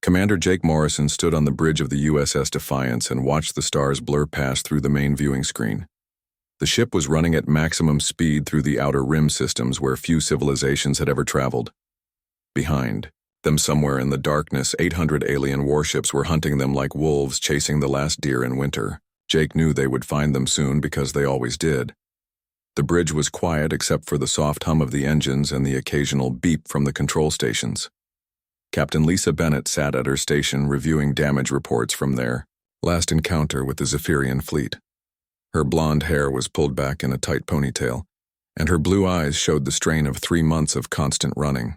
Commander Jake Morrison stood on the bridge of the USS Defiance and watched the stars blur past through the main viewing screen. The ship was running at maximum speed through the outer rim systems where few civilizations had ever traveled. Behind them, somewhere in the darkness, 800 alien warships were hunting them like wolves chasing the last deer in winter. Jake knew they would find them soon because they always did. The bridge was quiet except for the soft hum of the engines and the occasional beep from the control stations. Captain Lisa Bennett sat at her station reviewing damage reports from their last encounter with the Zephyrian fleet. Her blonde hair was pulled back in a tight ponytail, and her blue eyes showed the strain of 3 months of constant running.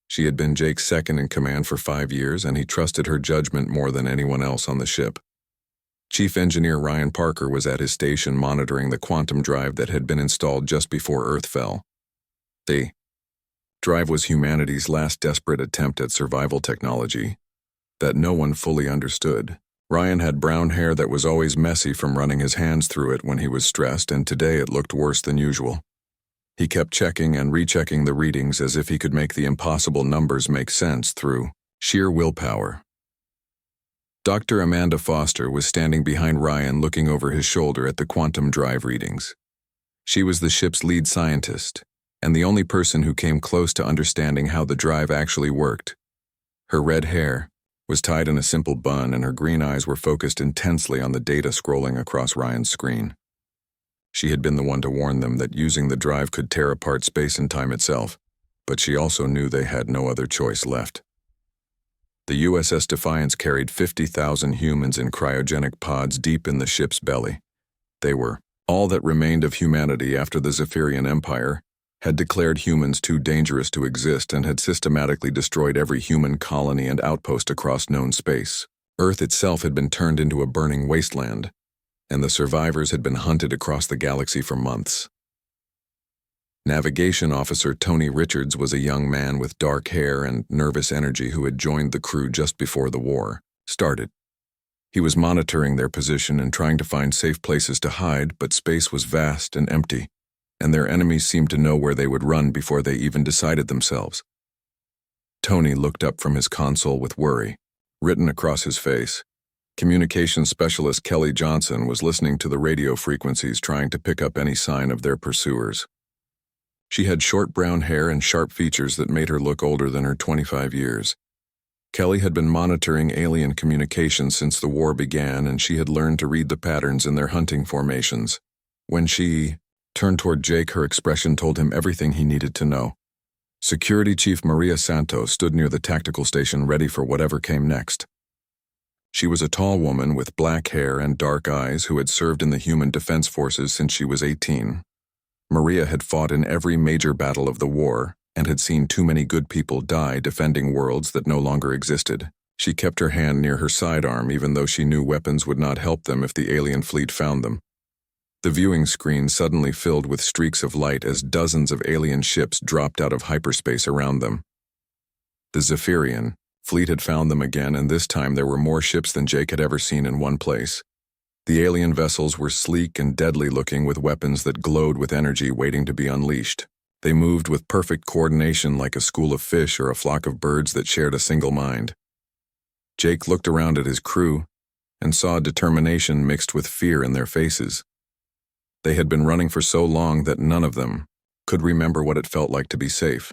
She had been Jake's second in command for 5 years, and he trusted her judgment more than anyone else on the ship. Chief Engineer Ryan Parker was at his station monitoring the quantum drive that had been installed just before Earth fell. The drive was humanity's last desperate attempt at survival technology that no one fully understood. Ryan had brown hair that was always messy from running his hands through it when he was stressed, and today it looked worse than usual. He kept checking and rechecking the readings as if he could make the impossible numbers make sense through sheer willpower. Dr. Amanda Foster was standing behind Ryan looking over his shoulder at the quantum drive readings. She was the ship's lead scientist, and the only person who came close to understanding how the drive actually worked. Her red hair was tied in a simple bun, and her green eyes were focused intensely on the data scrolling across Ryan's screen. She had been the one to warn them that using the drive could tear apart space and time itself, but she also knew they had no other choice left. The USS Defiance carried 50,000 humans in cryogenic pods deep in the ship's belly. They were all that remained of humanity after the Zephyrian Empire had declared humans too dangerous to exist and had systematically destroyed every human colony and outpost across known space. Earth itself had been turned into a burning wasteland, and the survivors had been hunted across the galaxy for months. Navigation Officer Tony Richards was a young man with dark hair and nervous energy who had joined the crew just before the war started. He was monitoring their position and trying to find safe places to hide, but space was vast and empty, and their enemies seemed to know where they would run before they even decided themselves. Tony looked up from his console with worry written across his face. Communications specialist Kelly Johnson was listening to the radio frequencies, trying to pick up any sign of their pursuers. She had short brown hair and sharp features that made her look older than her 25 years. Kelly had been monitoring alien communications since the war began, and she had learned to read the patterns in their hunting formations. When she turned toward Jake, her expression told him everything he needed to know. Security Chief Maria Santos stood near the tactical station, ready for whatever came next. She was a tall woman with black hair and dark eyes who had served in the Human Defense Forces since she was 18. Maria had fought in every major battle of the war and had seen too many good people die defending worlds that no longer existed. She kept her hand near her sidearm even though she knew weapons would not help them if the alien fleet found them. The viewing screen suddenly filled with streaks of light as dozens of alien ships dropped out of hyperspace around them. The Zephyrian fleet had found them again, and this time there were more ships than Jake had ever seen in one place. The alien vessels were sleek and deadly looking, with weapons that glowed with energy waiting to be unleashed. They moved with perfect coordination like a school of fish or a flock of birds that shared a single mind. Jake looked around at his crew and saw determination mixed with fear in their faces. They had been running for so long that none of them could remember what it felt like to be safe.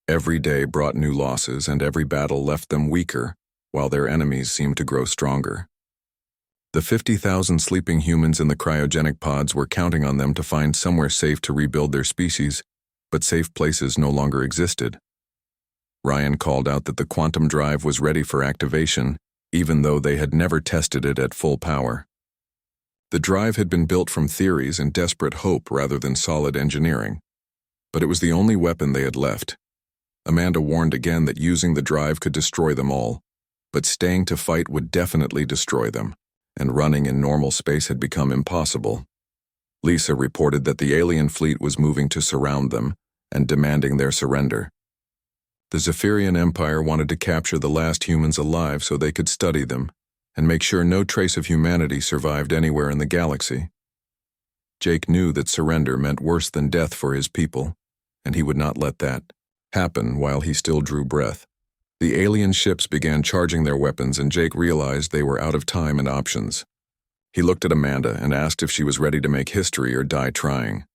Every day brought new losses, and every battle left them weaker, while their enemies seemed to grow stronger. The 50,000 sleeping humans in the cryogenic pods were counting on them to find somewhere safe to rebuild their species, but safe places no longer existed. Ryan called out that the quantum drive was ready for activation, even though they had never tested it at full power. The drive had been built from theories and desperate hope rather than solid engineering, but it was the only weapon they had left. Amanda warned again that using the drive could destroy them all, but staying to fight would definitely destroy them, and running in normal space had become impossible. Lisa reported that the alien fleet was moving to surround them and demanding their surrender. The Zephyrian Empire wanted to capture the last humans alive so they could study them and make sure no trace of humanity survived anywhere in the galaxy. Jake knew that surrender meant worse than death for his people, and he would not let that happen while he still drew breath. The alien ships began charging their weapons, and Jake realized they were out of time and options. He looked at Amanda and asked if she was ready to make history or die trying.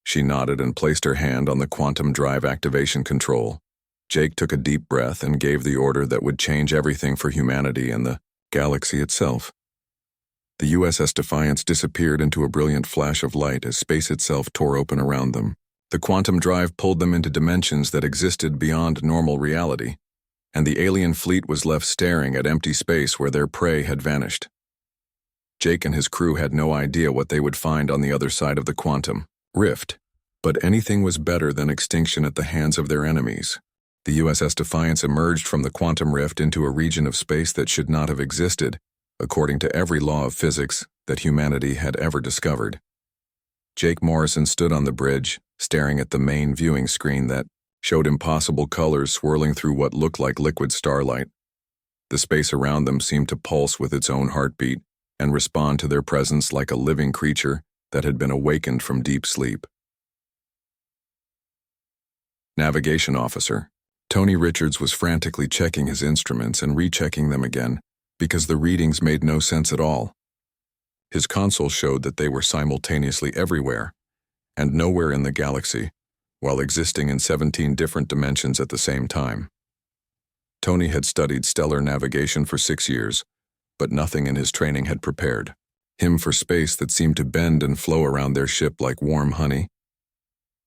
She nodded and placed her hand on the quantum drive activation control. Jake took a deep breath and gave the order that would change everything for humanity and the galaxy itself. The USS Defiance disappeared into a brilliant flash of light as space itself tore open around them. The quantum drive pulled them into dimensions that existed beyond normal reality, and the alien fleet was left staring at empty space where their prey had vanished. Jake and his crew had no idea what they would find on the other side of the quantum rift, but anything was better than extinction at the hands of their enemies. The USS Defiance emerged from the quantum rift into a region of space that should not have existed, according to every law of physics that humanity had ever discovered. Jake Morrison stood on the bridge, staring at the main viewing screen that showed impossible colors swirling through what looked like liquid starlight. The space around them seemed to pulse with its own heartbeat and respond to their presence like a living creature that had been awakened from deep sleep. Navigation Officer Tony Richards was frantically checking his instruments and rechecking them again because the readings made no sense at all. His console showed that they were simultaneously everywhere and nowhere in the galaxy, while existing in 17 different dimensions at the same time. Tony had studied stellar navigation for 6 years, but nothing in his training had prepared him for space that seemed to bend and flow around their ship like warm honey.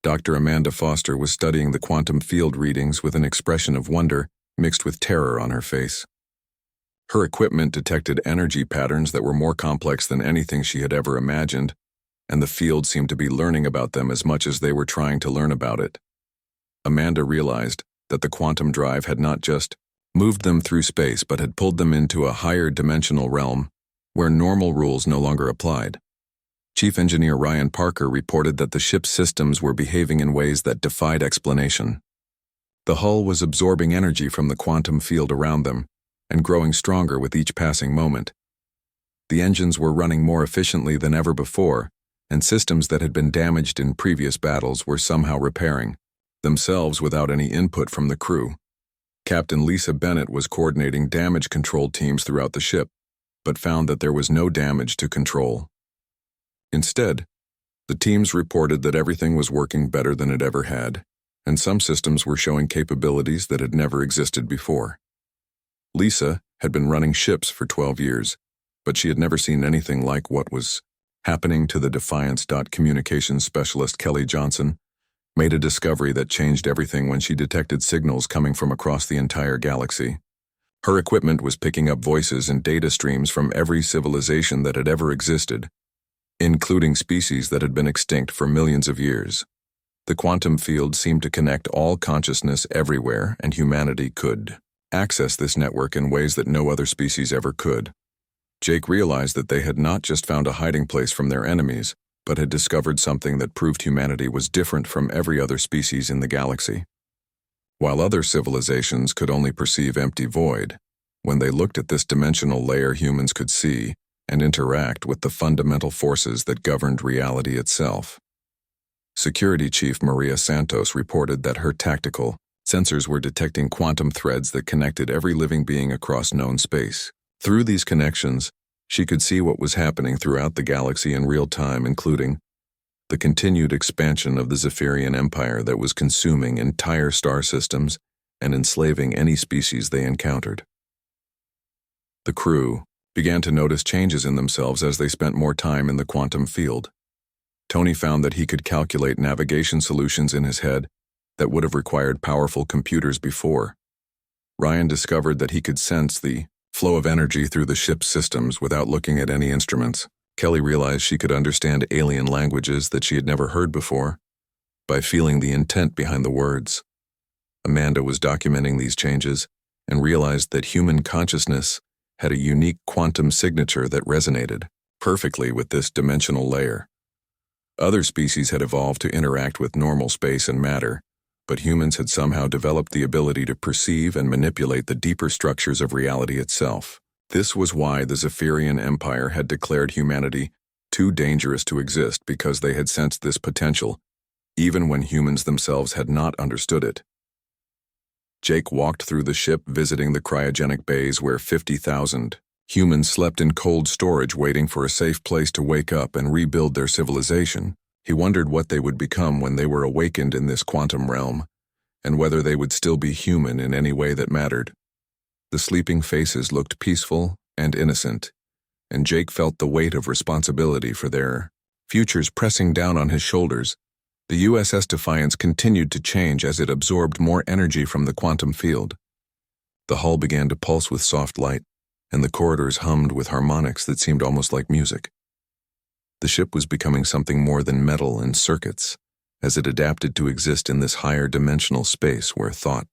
Dr. Amanda Foster was studying the quantum field readings with an expression of wonder mixed with terror on her face. Her equipment detected energy patterns that were more complex than anything she had ever imagined, and the field seemed to be learning about them as much as they were trying to learn about it. Amanda realized that the quantum drive had not just moved them through space but had pulled them into a higher dimensional realm where normal rules no longer applied. Chief Engineer Ryan Parker reported that the ship's systems were behaving in ways that defied explanation. The hull was absorbing energy from the quantum field around them and growing stronger with each passing moment. The engines were running more efficiently than ever before, and systems that had been damaged in previous battles were somehow repairing themselves without any input from the crew. Captain Lisa Bennett was coordinating damage control teams throughout the ship, but found that there was no damage to control. Instead, the teams reported that everything was working better than it ever had, and some systems were showing capabilities that had never existed before. Lisa had been running ships for 12 years, but she had never seen anything like what was happening to the Defiance. Communications specialist Kelly Johnson made a discovery that changed everything when she detected signals coming from across the entire galaxy. Her equipment was picking up voices and data streams from every civilization that had ever existed, including species that had been extinct for millions of years. The quantum field seemed to connect all consciousness everywhere, and humanity could access this network in ways that no other species ever could. Jake realized that they had not just found a hiding place from their enemies, but had discovered something that proved humanity was different from every other species in the galaxy. While other civilizations could only perceive empty void, when they looked at this dimensional layer, humans could see and interact with the fundamental forces that governed reality itself. Security Chief Maria Santos reported that her tactical sensors were detecting quantum threads that connected every living being across known space. Through these connections, she could see what was happening throughout the galaxy in real time, including the continued expansion of the Zephyrian Empire that was consuming entire star systems and enslaving any species they encountered. The crew began to notice changes in themselves as they spent more time in the quantum field. Tony found that he could calculate navigation solutions in his head that would have required powerful computers before. Ryan discovered that he could sense the flow of energy through the ship's systems without looking at any instruments. Kelly realized she could understand alien languages that she had never heard before by feeling the intent behind the words. Amanda was documenting these changes and realized that human consciousness had a unique quantum signature that resonated perfectly with this dimensional layer. Other species had evolved to interact with normal space and matter, but humans had somehow developed the ability to perceive and manipulate the deeper structures of reality itself. This was why the Zephyrian Empire had declared humanity too dangerous to exist, because they had sensed this potential, even when humans themselves had not understood it. Jake walked through the ship, visiting the cryogenic bays where 50,000 humans slept in cold storage, waiting for a safe place to wake up and rebuild their civilization. He wondered what they would become when they were awakened in this quantum realm, and whether they would still be human in any way that mattered. The sleeping faces looked peaceful and innocent, and Jake felt the weight of responsibility for their futures pressing down on his shoulders. The USS Defiance continued to change as it absorbed more energy from the quantum field. The hull began to pulse with soft light, and the corridors hummed with harmonics that seemed almost like music. The ship was becoming something more than metal and circuits, as it adapted to exist in this higher dimensional space where thought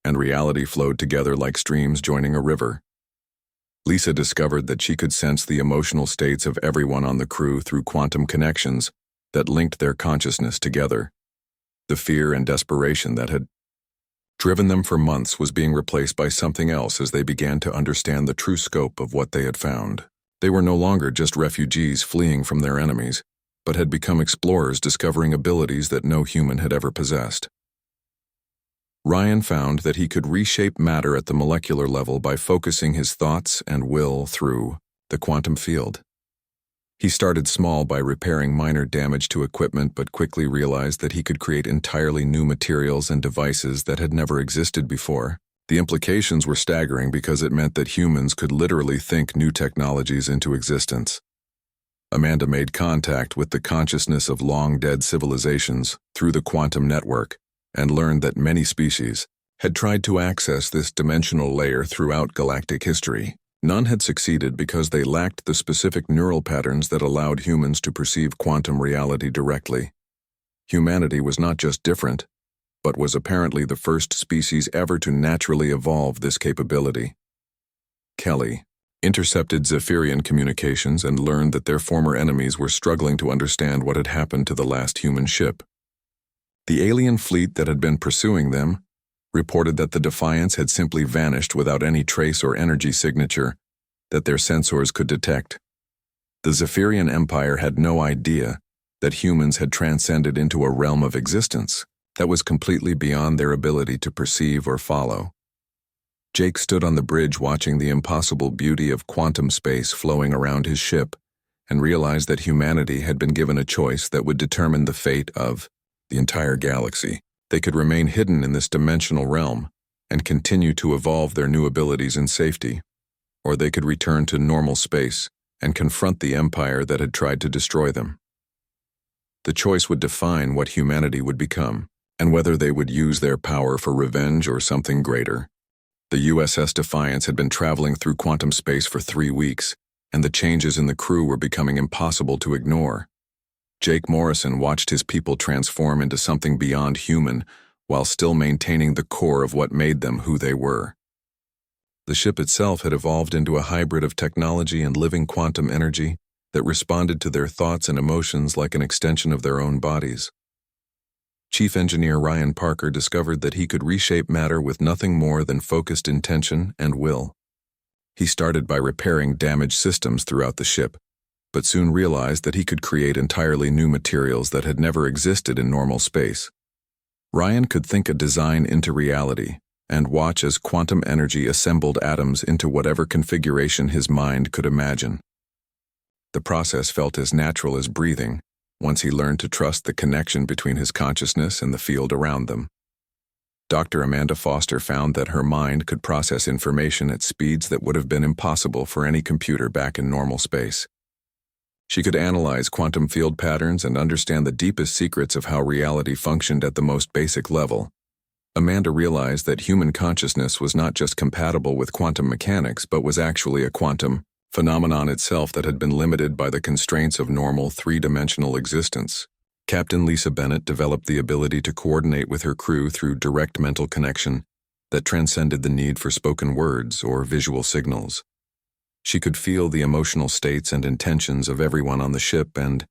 and reality flowed together like streams joining a river. Lisa discovered that she could sense the emotional states of everyone on the crew through quantum connections that linked their consciousness together. The fear and desperation that had driven them for months was being replaced by something else as they began to understand the true scope of what they had found. They were no longer just refugees fleeing from their enemies, but had become explorers discovering abilities that no human had ever possessed. Ryan found that he could reshape matter at the molecular level by focusing his thoughts and will through the quantum field. He started small by repairing minor damage to equipment, but quickly realized that he could create entirely new materials and devices that had never existed before. The implications were staggering because it meant that humans could literally think new technologies into existence. Amanda made contact with the consciousness of long-dead civilizations through the quantum network and learned that many species had tried to access this dimensional layer throughout galactic history. None had succeeded because they lacked the specific neural patterns that allowed humans to perceive quantum reality directly. Humanity was not just different, but was apparently the first species ever to naturally evolve this capability. Kelly intercepted Zephyrian communications and learned that their former enemies were struggling to understand what had happened to the last human ship. The alien fleet that had been pursuing them reported that the Defiance had simply vanished without any trace or energy signature that their sensors could detect. The Zephyrian Empire had no idea that humans had transcended into a realm of existence that was completely beyond their ability to perceive or follow. Jake stood on the bridge watching the impossible beauty of quantum space flowing around his ship and realized that humanity had been given a choice that would determine the fate of the entire galaxy. They could remain hidden in this dimensional realm and continue to evolve their new abilities in safety, or they could return to normal space and confront the empire that had tried to destroy them. The choice would define what humanity would become, and whether they would use their power for revenge or something greater. The USS Defiance had been traveling through quantum space for 3 weeks, and the changes in the crew were becoming impossible to ignore. Jake Morrison watched his people transform into something beyond human while still maintaining the core of what made them who they were. The ship itself had evolved into a hybrid of technology and living quantum energy that responded to their thoughts and emotions like an extension of their own bodies. Chief Engineer Ryan Parker discovered that he could reshape matter with nothing more than focused intention and will. He started by repairing damaged systems throughout the ship, but soon realized that he could create entirely new materials that had never existed in normal space. Ryan could think a design into reality and watch as quantum energy assembled atoms into whatever configuration his mind could imagine. The process felt as natural as breathing once he learned to trust the connection between his consciousness and the field around them. Dr. Amanda Foster found that her mind could process information at speeds that would have been impossible for any computer back in normal space. She could analyze quantum field patterns and understand the deepest secrets of how reality functioned at the most basic level. Amanda realized that human consciousness was not just compatible with quantum mechanics, but was actually a quantum phenomenon itself that had been limited by the constraints of normal three-dimensional existence. Captain Lisa Bennett developed the ability to coordinate with her crew through direct mental connection that transcended the need for spoken words or visual signals. She could feel the emotional states and intentions of everyone on the ship and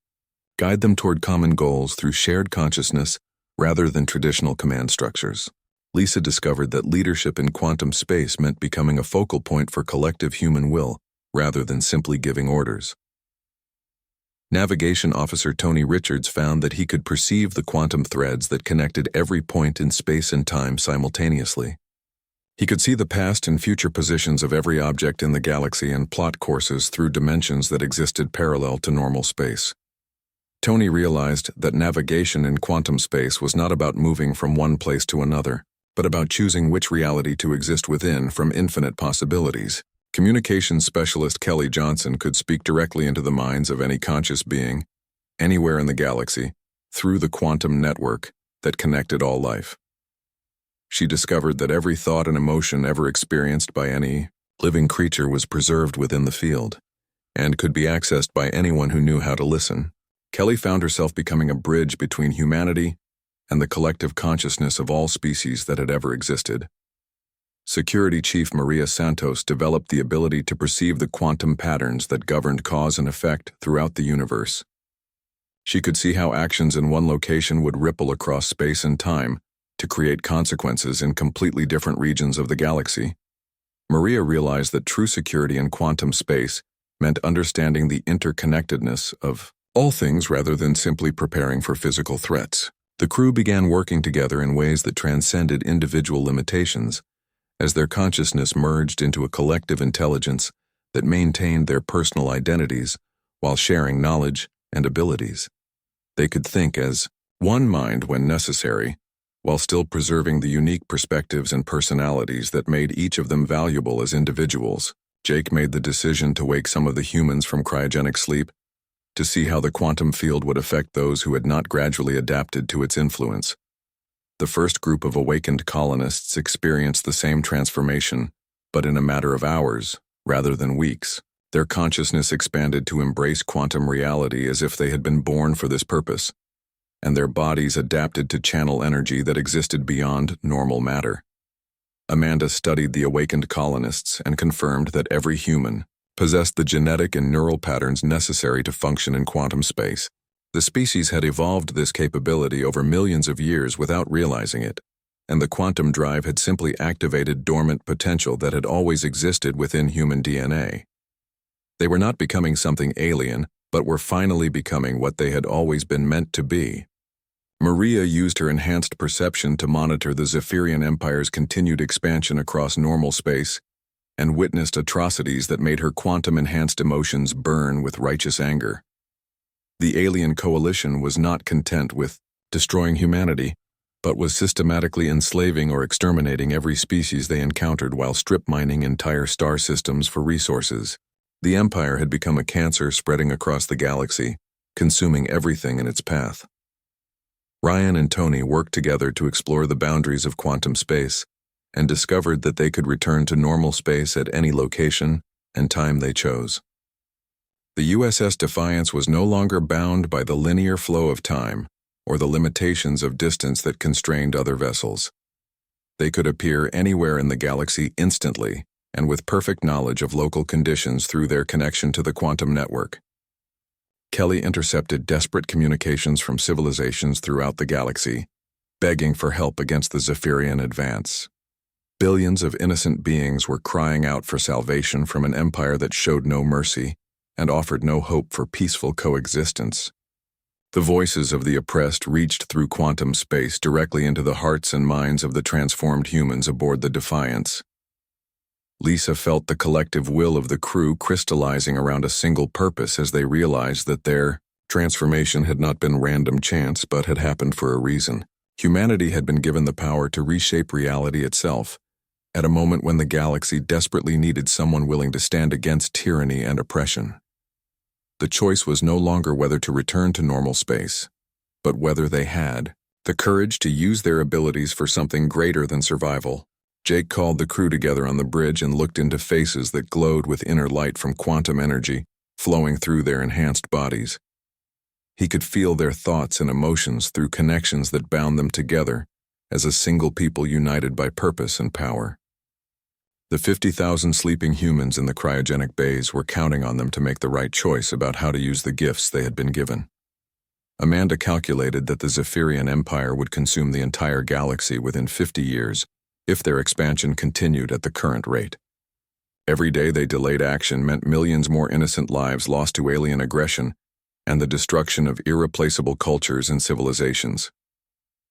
guide them toward common goals through shared consciousness rather than traditional command structures. Lisa discovered that leadership in quantum space meant becoming a focal point for collective human will rather than simply giving orders. Navigation Officer Tony Richards found that he could perceive the quantum threads that connected every point in space and time simultaneously. He could see the past and future positions of every object in the galaxy and plot courses through dimensions that existed parallel to normal space. Tony realized that navigation in quantum space was not about moving from one place to another, but about choosing which reality to exist within from infinite possibilities. Communications specialist Kelly Johnson could speak directly into the minds of any conscious being, anywhere in the galaxy, through the quantum network that connected all life. She discovered that every thought and emotion ever experienced by any living creature was preserved within the field, and could be accessed by anyone who knew how to listen. Kelly found herself becoming a bridge between humanity and the collective consciousness of all species that had ever existed. Security Chief Maria Santos developed the ability to perceive the quantum patterns that governed cause and effect throughout the universe. She could see how actions in one location would ripple across space and time to create consequences in completely different regions of the galaxy. Maria realized that true security in quantum space meant understanding the interconnectedness of all things rather than simply preparing for physical threats. The crew began working together in ways that transcended individual limitations, as their consciousness merged into a collective intelligence that maintained their personal identities while sharing knowledge and abilities. They could think as one mind when necessary, while still preserving the unique perspectives and personalities that made each of them valuable as individuals. Jake made the decision to wake some of the humans from cryogenic sleep to see how the quantum field would affect those who had not gradually adapted to its influence. The first group of awakened colonists experienced the same transformation, but in a matter of hours, rather than weeks. Their consciousness expanded to embrace quantum reality as if they had been born for this purpose, and their bodies adapted to channel energy that existed beyond normal matter. Amanda studied the awakened colonists and confirmed that every human possessed the genetic and neural patterns necessary to function in quantum space. The species had evolved this capability over millions of years without realizing it, and the quantum drive had simply activated dormant potential that had always existed within human DNA. They were not becoming something alien, but were finally becoming what they had always been meant to be. Maria used her enhanced perception to monitor the Zephyrian Empire's continued expansion across normal space and witnessed atrocities that made her quantum-enhanced emotions burn with righteous anger. The alien coalition was not content with destroying humanity, but was systematically enslaving or exterminating every species they encountered while strip-mining entire star systems for resources. The Empire had become a cancer spreading across the galaxy, consuming everything in its path. Ryan and Tony worked together to explore the boundaries of quantum space and discovered that they could return to normal space at any location and time they chose. The USS Defiance was no longer bound by the linear flow of time or the limitations of distance that constrained other vessels. They could appear anywhere in the galaxy instantly and with perfect knowledge of local conditions through their connection to the quantum network. Kelly intercepted desperate communications from civilizations throughout the galaxy, begging for help against the Zephyrian advance. Billions of innocent beings were crying out for salvation from an empire that showed no mercy and offered no hope for peaceful coexistence. The voices of the oppressed reached through quantum space directly into the hearts and minds of the transformed humans aboard the Defiance. Lisa felt the collective will of the crew crystallizing around a single purpose as they realized that their transformation had not been random chance but had happened for a reason. Humanity had been given the power to reshape reality itself, at a moment when the galaxy desperately needed someone willing to stand against tyranny and oppression. The choice was no longer whether to return to normal space, but whether they had the courage to use their abilities for something greater than survival. Jake called the crew together on the bridge and looked into faces that glowed with inner light from quantum energy flowing through their enhanced bodies. He could feel their thoughts and emotions through connections that bound them together as a single people united by purpose and power. The 50,000 sleeping humans in the cryogenic bays were counting on them to make the right choice about how to use the gifts they had been given. Amanda calculated that the Zephyrian Empire would consume the entire galaxy within 50 years if their expansion continued at the current rate. Every day they delayed action meant millions more innocent lives lost to alien aggression and the destruction of irreplaceable cultures and civilizations.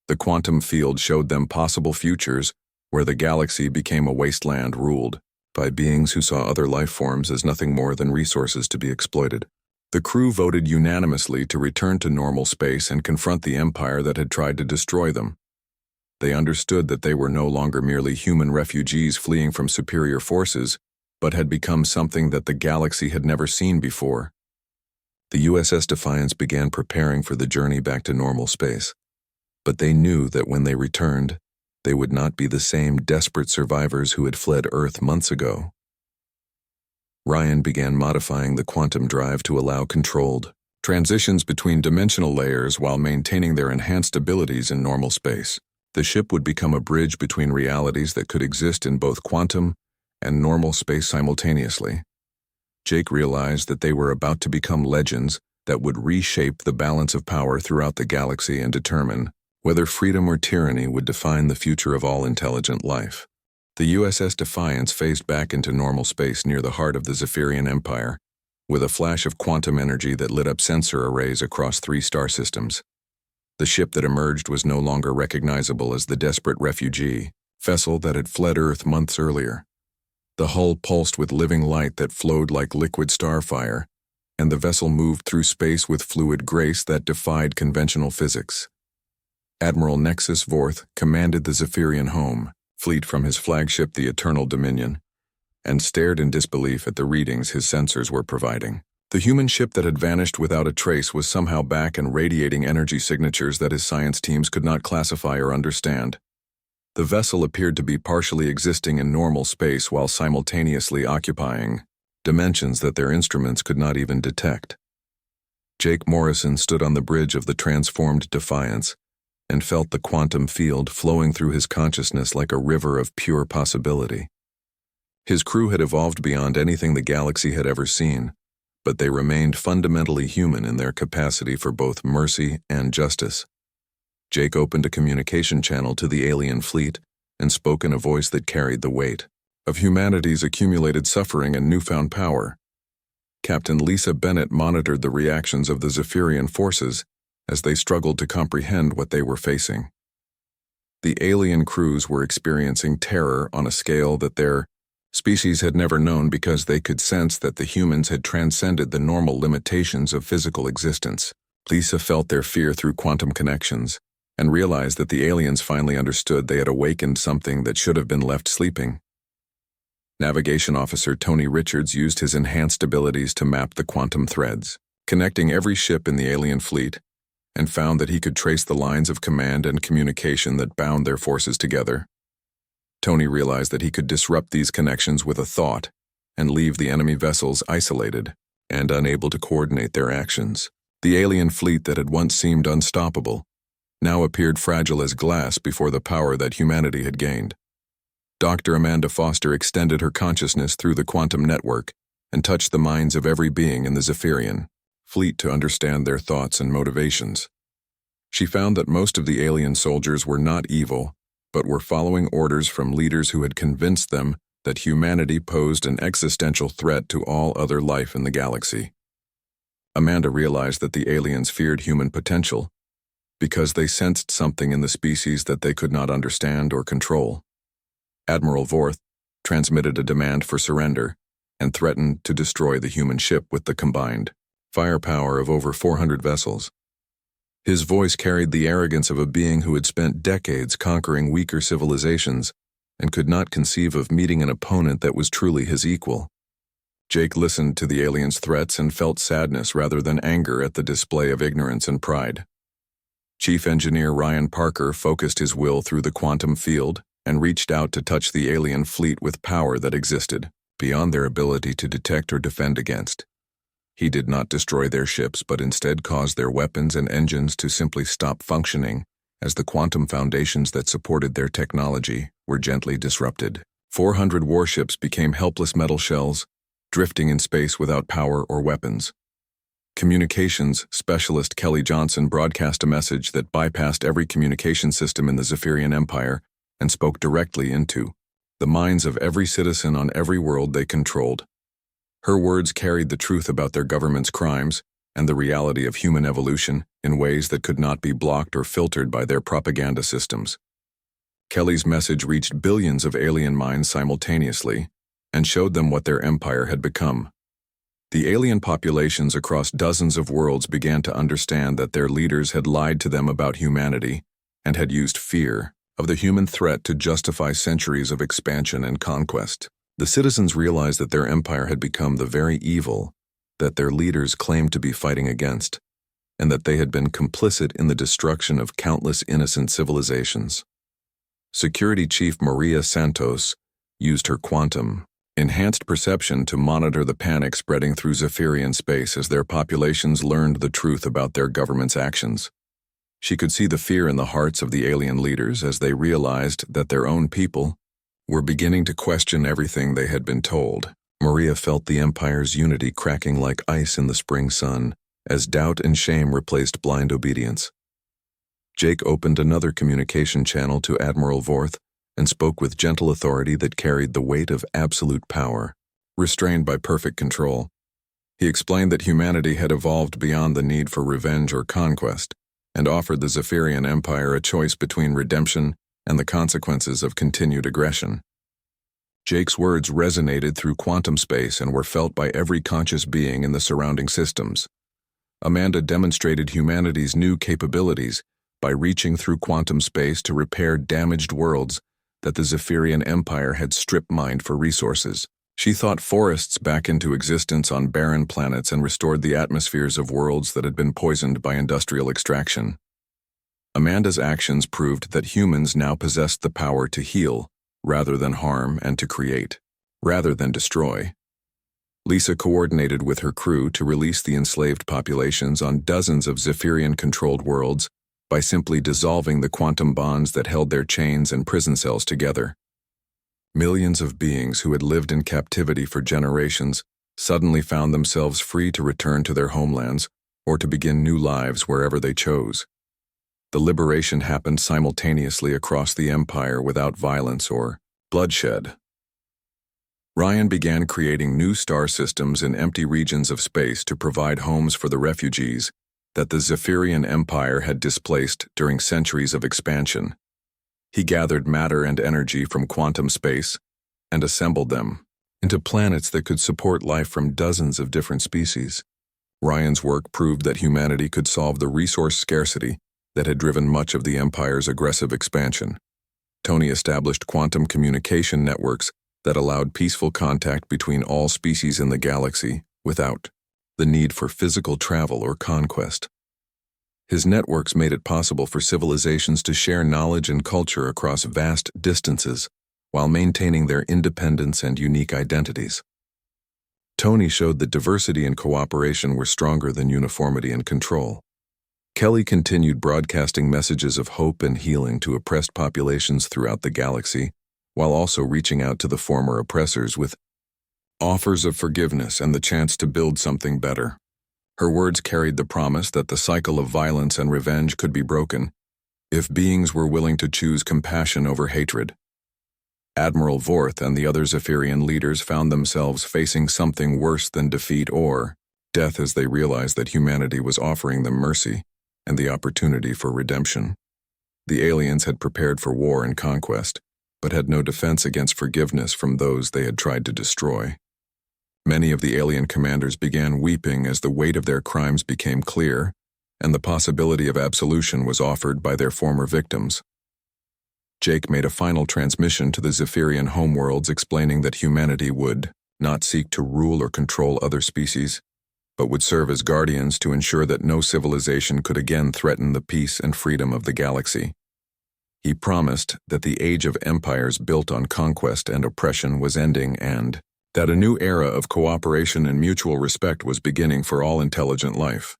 The quantum field showed them possible futures where the galaxy became a wasteland ruled by beings who saw other life forms as nothing more than resources to be exploited. The crew voted unanimously to return to normal space and confront the empire that had tried to destroy them. They understood that they were no longer merely human refugees fleeing from superior forces, but had become something that the galaxy had never seen before. The USS Defiance began preparing for the journey back to normal space, but they knew that when they returned, they would not be the same desperate survivors who had fled Earth months ago. Ryan began modifying the quantum drive to allow controlled transitions between dimensional layers while maintaining their enhanced abilities in normal space. The ship would become a bridge between realities that could exist in both quantum and normal space simultaneously. Jake realized that they were about to become legends that would reshape the balance of power throughout the galaxy and determine whether freedom or tyranny would define the future of all intelligent life. The USS Defiance phased back into normal space near the heart of the Zephyrian Empire, with a flash of quantum energy that lit up sensor arrays across 3 star systems. The ship that emerged was no longer recognizable as the desperate refugee vessel that had fled Earth months earlier. The hull pulsed with living light that flowed like liquid starfire, and the vessel moved through space with fluid grace that defied conventional physics. Admiral Nexus Vorth commanded the Zephyrian home fleet from his flagship, the Eternal Dominion, and stared in disbelief at the readings his sensors were providing. The human ship that had vanished without a trace was somehow back and radiating energy signatures that his science teams could not classify or understand. The vessel appeared to be partially existing in normal space while simultaneously occupying dimensions that their instruments could not even detect. Jake Morrison stood on the bridge of the transformed Defiance and felt the quantum field flowing through his consciousness like a river of pure possibility. His crew had evolved beyond anything the galaxy had ever seen, but they remained fundamentally human in their capacity for both mercy and justice. Jake opened a communication channel to the alien fleet and spoke in a voice that carried the weight of humanity's accumulated suffering and newfound power. Captain Lisa Bennett monitored the reactions of the Zephyrian forces as they struggled to comprehend what they were facing. The alien crews were experiencing terror on a scale that their species had never known because they could sense that the humans had transcended the normal limitations of physical existence. Lisa felt their fear through quantum connections and realized that the aliens finally understood they had awakened something that should have been left sleeping. Navigation Officer Tony Richards used his enhanced abilities to map the quantum threads, connecting every ship in the alien fleet, and found that he could trace the lines of command and communication that bound their forces together. Tony realized that he could disrupt these connections with a thought and leave the enemy vessels isolated and unable to coordinate their actions. The alien fleet that had once seemed unstoppable now appeared fragile as glass before the power that humanity had gained. Dr. Amanda Foster extended her consciousness through the quantum network and touched the minds of every being in the Zephyrian fleet to understand their thoughts and motivations. She found that most of the alien soldiers were not evil, but were following orders from leaders who had convinced them that humanity posed an existential threat to all other life in the galaxy. Amanda realized that the aliens feared human potential because they sensed something in the species that they could not understand or control. Admiral Vorth transmitted a demand for surrender and threatened to destroy the human ship with the combined firepower of over 400 vessels. His voice carried the arrogance of a being who had spent decades conquering weaker civilizations and could not conceive of meeting an opponent that was truly his equal. Jake listened to the alien's threats and felt sadness rather than anger at the display of ignorance and pride. Chief Engineer Ryan Parker focused his will through the quantum field and reached out to touch the alien fleet with power that existed beyond their ability to detect or defend against. He did not destroy their ships, but instead caused their weapons and engines to simply stop functioning as the quantum foundations that supported their technology were gently disrupted. 400 warships became helpless metal shells, drifting in space without power or weapons. Communications specialist Kelly Johnson broadcast a message that bypassed every communication system in the Zephyrian Empire and spoke directly into the minds of every citizen on every world they controlled. Her words carried the truth about their government's crimes and the reality of human evolution in ways that could not be blocked or filtered by their propaganda systems. Kelly's message reached billions of alien minds simultaneously and showed them what their empire had become. The alien populations across dozens of worlds began to understand that their leaders had lied to them about humanity and had used fear of the human threat to justify centuries of expansion and conquest. The citizens realized that their empire had become the very evil that their leaders claimed to be fighting against, and that they had been complicit in the destruction of countless innocent civilizations. Security Chief Maria Santos used her quantum-enhanced perception to monitor the panic spreading through Zephyrian space as their populations learned the truth about their government's actions. She could see the fear in the hearts of the alien leaders as they realized that their own people were beginning to question everything they had been told. Maria felt the Empire's unity cracking like ice in the spring sun as doubt and shame replaced blind obedience. Jake opened another communication channel to Admiral Vorth and spoke with gentle authority that carried the weight of absolute power, restrained by perfect control. He explained that humanity had evolved beyond the need for revenge or conquest, and offered the Zephyrian Empire a choice between redemption and the consequences of continued aggression. Jake's words resonated through quantum space and were felt by every conscious being in the surrounding systems. Amanda demonstrated humanity's new capabilities by reaching through quantum space to repair damaged worlds that the Zephyrian Empire had strip-mined for resources. She thought forests back into existence on barren planets and restored the atmospheres of worlds that had been poisoned by industrial extraction. Amanda's actions proved that humans now possessed the power to heal, rather than harm, and to create, rather than destroy. Lisa coordinated with her crew to release the enslaved populations on dozens of Zephyrian-controlled worlds by simply dissolving the quantum bonds that held their chains and prison cells together. Millions of beings who had lived in captivity for generations suddenly found themselves free to return to their homelands or to begin new lives wherever they chose. The liberation happened simultaneously across the Empire without violence or bloodshed. Ryan began creating new star systems in empty regions of space to provide homes for the refugees that the Zephyrian Empire had displaced during centuries of expansion. He gathered matter and energy from quantum space and assembled them into planets that could support life from dozens of different species. Ryan's work proved that humanity could solve the resource scarcity that had driven much of the Empire's aggressive expansion. Tony established quantum communication networks that allowed peaceful contact between all species in the galaxy without the need for physical travel or conquest. His networks made it possible for civilizations to share knowledge and culture across vast distances while maintaining their independence and unique identities. Tony showed that diversity and cooperation were stronger than uniformity and control. Kelly continued broadcasting messages of hope and healing to oppressed populations throughout the galaxy, while also reaching out to the former oppressors with offers of forgiveness and the chance to build something better. Her words carried the promise that the cycle of violence and revenge could be broken if beings were willing to choose compassion over hatred. Admiral Vorth and the other Zephyrian leaders found themselves facing something worse than defeat or death as they realized that humanity was offering them mercy and the opportunity for redemption. The aliens had prepared for war and conquest, but had no defense against forgiveness from those they had tried to destroy. Many of the alien commanders began weeping as the weight of their crimes became clear, and the possibility of absolution was offered by their former victims. Jake made a final transmission to the Zephyrian homeworlds explaining that humanity would not seek to rule or control other species, but would serve as guardians to ensure that no civilization could again threaten the peace and freedom of the galaxy. He promised that the age of empires built on conquest and oppression was ending and that a new era of cooperation and mutual respect was beginning for all intelligent life.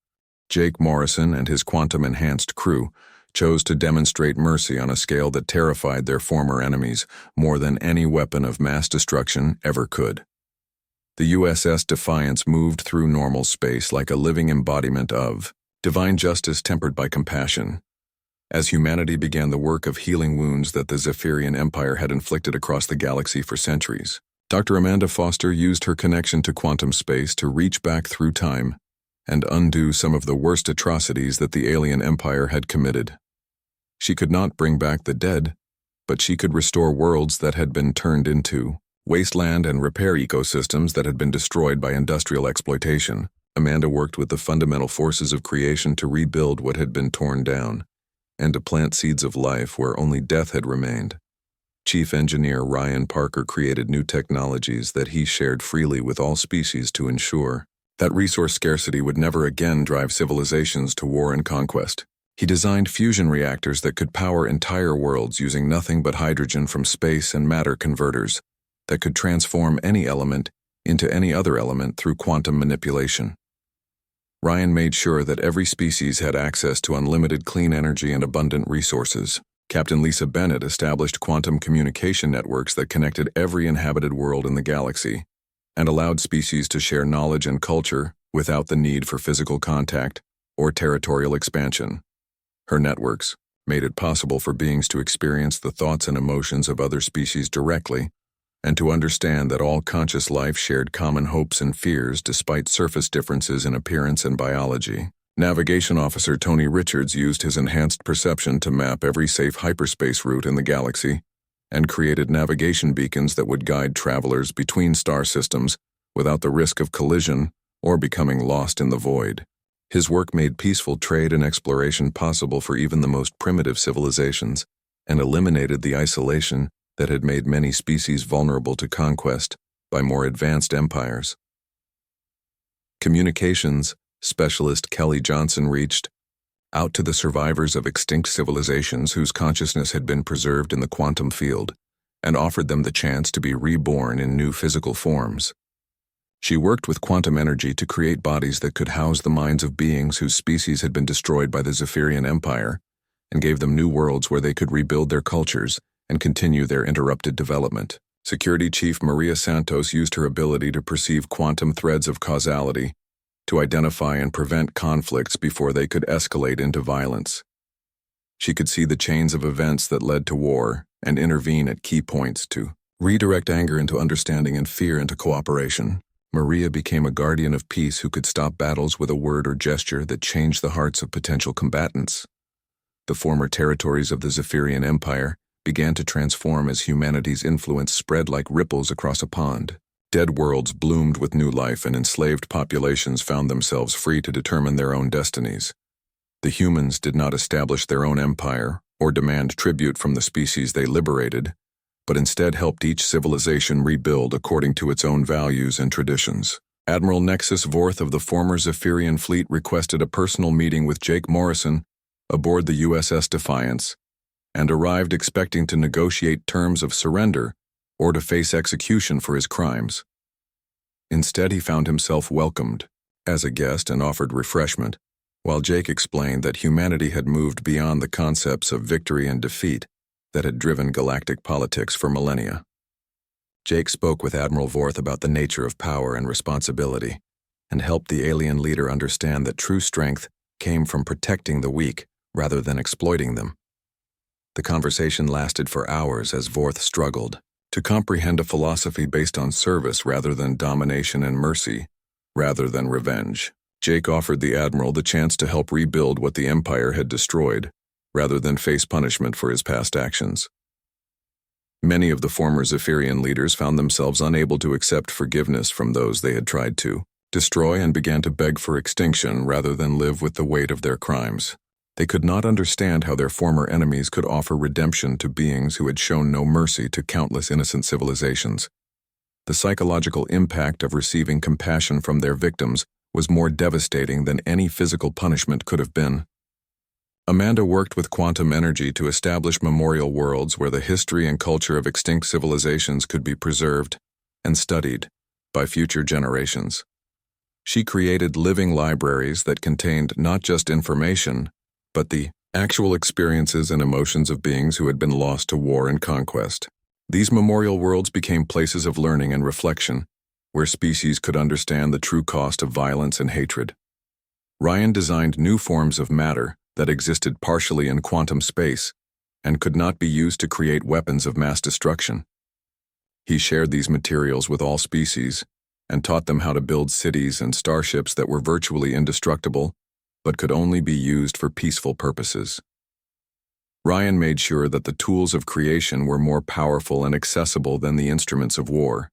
Jake Morrison and his quantum-enhanced crew chose to demonstrate mercy on a scale that terrified their former enemies more than any weapon of mass destruction ever could. The USS Defiance moved through normal space like a living embodiment of divine justice tempered by compassion. As humanity began the work of healing wounds that the Zephyrian Empire had inflicted across the galaxy for centuries, Dr. Amanda Foster used her connection to quantum space to reach back through time and undo some of the worst atrocities that the alien empire had committed. She could not bring back the dead, but she could restore worlds that had been turned into wasteland and repair ecosystems that had been destroyed by industrial exploitation. Amanda worked with the fundamental forces of creation to rebuild what had been torn down, and to plant seeds of life where only death had remained. Chief Engineer Ryan Parker created new technologies that he shared freely with all species to ensure that resource scarcity would never again drive civilizations to war and conquest. He designed fusion reactors that could power entire worlds using nothing but hydrogen from space and matter converters that could transform any element into any other element through quantum manipulation. Ryan made sure that every species had access to unlimited clean energy and abundant resources. Captain Lisa Bennett established quantum communication networks that connected every inhabited world in the galaxy and allowed species to share knowledge and culture without the need for physical contact or territorial expansion. Her networks made it possible for beings to experience the thoughts and emotions of other species directly and to understand that all conscious life shared common hopes and fears despite surface differences in appearance and biology. Navigation Officer Tony Richards used his enhanced perception to map every safe hyperspace route in the galaxy and created navigation beacons that would guide travelers between star systems without the risk of collision or becoming lost in the void. His work made peaceful trade and exploration possible for even the most primitive civilizations and eliminated the isolation that had made many species vulnerable to conquest by more advanced empires. Communications specialist Kelly Johnson reached out to the survivors of extinct civilizations whose consciousness had been preserved in the quantum field and offered them the chance to be reborn in new physical forms. She worked with quantum energy to create bodies that could house the minds of beings whose species had been destroyed by the Zephyrian Empire and gave them new worlds where they could rebuild their cultures and continue their interrupted development. Security Chief Maria Santos used her ability to perceive quantum threads of causality to identify and prevent conflicts before they could escalate into violence. She could see the chains of events that led to war and intervene at key points to redirect anger into understanding and fear into cooperation. Maria became a guardian of peace who could stop battles with a word or gesture that changed the hearts of potential combatants. The former territories of the Zephyrian Empire began to transform as humanity's influence spread like ripples across a pond. Dead worlds bloomed with new life and enslaved populations found themselves free to determine their own destinies. The humans did not establish their own empire or demand tribute from the species they liberated, but instead helped each civilization rebuild according to its own values and traditions. Admiral Nexus Vorth of the former Zephyrian fleet requested a personal meeting with Jake Morrison aboard the USS Defiance and arrived expecting to negotiate terms of surrender or to face execution for his crimes. Instead, he found himself welcomed as a guest and offered refreshment, while Jake explained that humanity had moved beyond the concepts of victory and defeat that had driven galactic politics for millennia. Jake spoke with Admiral Vorth about the nature of power and responsibility, and helped the alien leader understand that true strength came from protecting the weak rather than exploiting them. The conversation lasted for hours as Vorth struggled to comprehend a philosophy based on service rather than domination and mercy, rather than revenge. Jake offered the Admiral the chance to help rebuild what the Empire had destroyed, rather than face punishment for his past actions. Many of the former Zephyrian leaders found themselves unable to accept forgiveness from those they had tried to destroy and began to beg for extinction rather than live with the weight of their crimes. They could not understand how their former enemies could offer redemption to beings who had shown no mercy to countless innocent civilizations. The psychological impact of receiving compassion from their victims was more devastating than any physical punishment could have been. Amanda worked with quantum energy to establish memorial worlds where the history and culture of extinct civilizations could be preserved and studied by future generations. She created living libraries that contained not just information, but the actual experiences and emotions of beings who had been lost to war and conquest. These memorial worlds became places of learning and reflection, where species could understand the true cost of violence and hatred. Ryan designed new forms of matter that existed partially in quantum space and could not be used to create weapons of mass destruction. He shared these materials with all species and taught them how to build cities and starships that were virtually indestructible but could only be used for peaceful purposes. Ryan made sure that the tools of creation were more powerful and accessible than the instruments of war.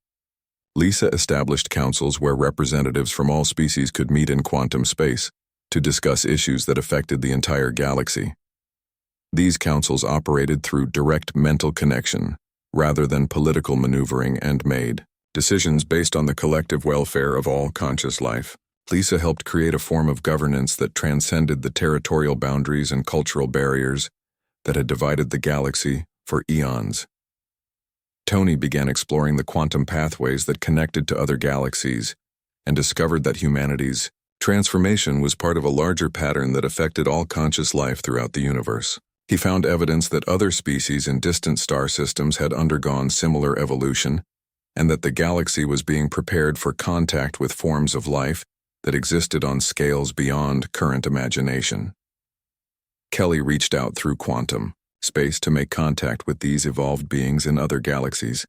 Lisa established councils where representatives from all species could meet in quantum space to discuss issues that affected the entire galaxy. These councils operated through direct mental connection, rather than political maneuvering, and made decisions based on the collective welfare of all conscious life. Lisa helped create a form of governance that transcended the territorial boundaries and cultural barriers that had divided the galaxy for eons. Tony began exploring the quantum pathways that connected to other galaxies and discovered that humanity's transformation was part of a larger pattern that affected all conscious life throughout the universe. He found evidence that other species in distant star systems had undergone similar evolution, and that the galaxy was being prepared for contact with forms of life that existed on scales beyond current imagination. Kelly reached out through quantum space to make contact with these evolved beings in other galaxies,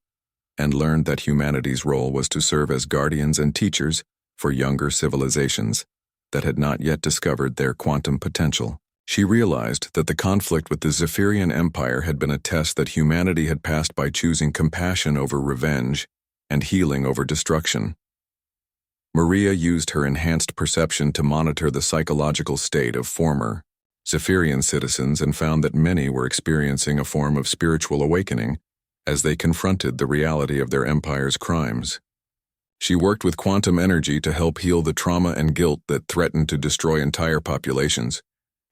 and learned that humanity's role was to serve as guardians and teachers for younger civilizations that had not yet discovered their quantum potential. She realized that the conflict with the Zephyrian Empire had been a test that humanity had passed by choosing compassion over revenge and healing over destruction. Maria used her enhanced perception to monitor the psychological state of former Zephyrian citizens and found that many were experiencing a form of spiritual awakening as they confronted the reality of their empire's crimes. She worked with quantum energy to help heal the trauma and guilt that threatened to destroy entire populations,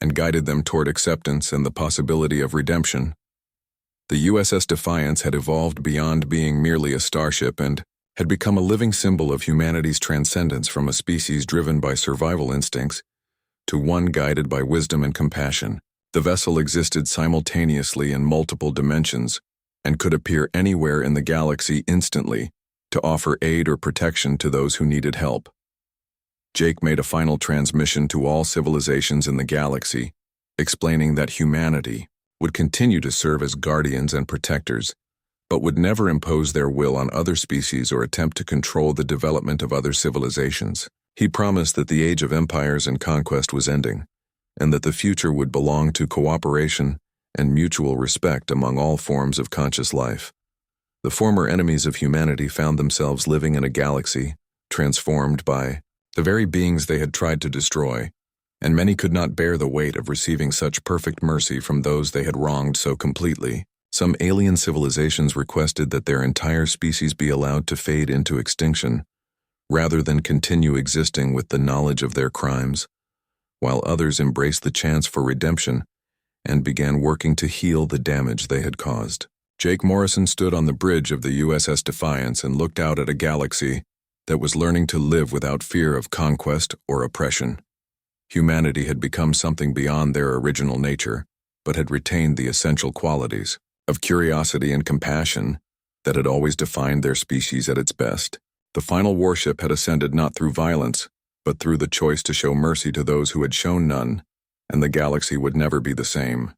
and guided them toward acceptance and the possibility of redemption. The USS Defiance had evolved beyond being merely a starship and had become a living symbol of humanity's transcendence from a species driven by survival instincts to one guided by wisdom and compassion. The vessel existed simultaneously in multiple dimensions and could appear anywhere in the galaxy instantly to offer aid or protection to those who needed help. Jake made a final transmission to all civilizations in the galaxy, explaining that humanity would continue to serve as guardians and protectors, but would never impose their will on other species or attempt to control the development of other civilizations. He promised that the age of empires and conquest was ending, and that the future would belong to cooperation and mutual respect among all forms of conscious life. The former enemies of humanity found themselves living in a galaxy transformed by the very beings they had tried to destroy, and many could not bear the weight of receiving such perfect mercy from those they had wronged so completely. Some alien civilizations requested that their entire species be allowed to fade into extinction, rather than continue existing with the knowledge of their crimes, while others embraced the chance for redemption and began working to heal the damage they had caused. Jake Morrison stood on the bridge of the USS Defiance and looked out at a galaxy that was learning to live without fear of conquest or oppression. Humanity had become something beyond their original nature, but had retained the essential qualities of curiosity and compassion that had always defined their species at its best. The final warship had ascended not through violence, but through the choice to show mercy to those who had shown none, and the galaxy would never be the same.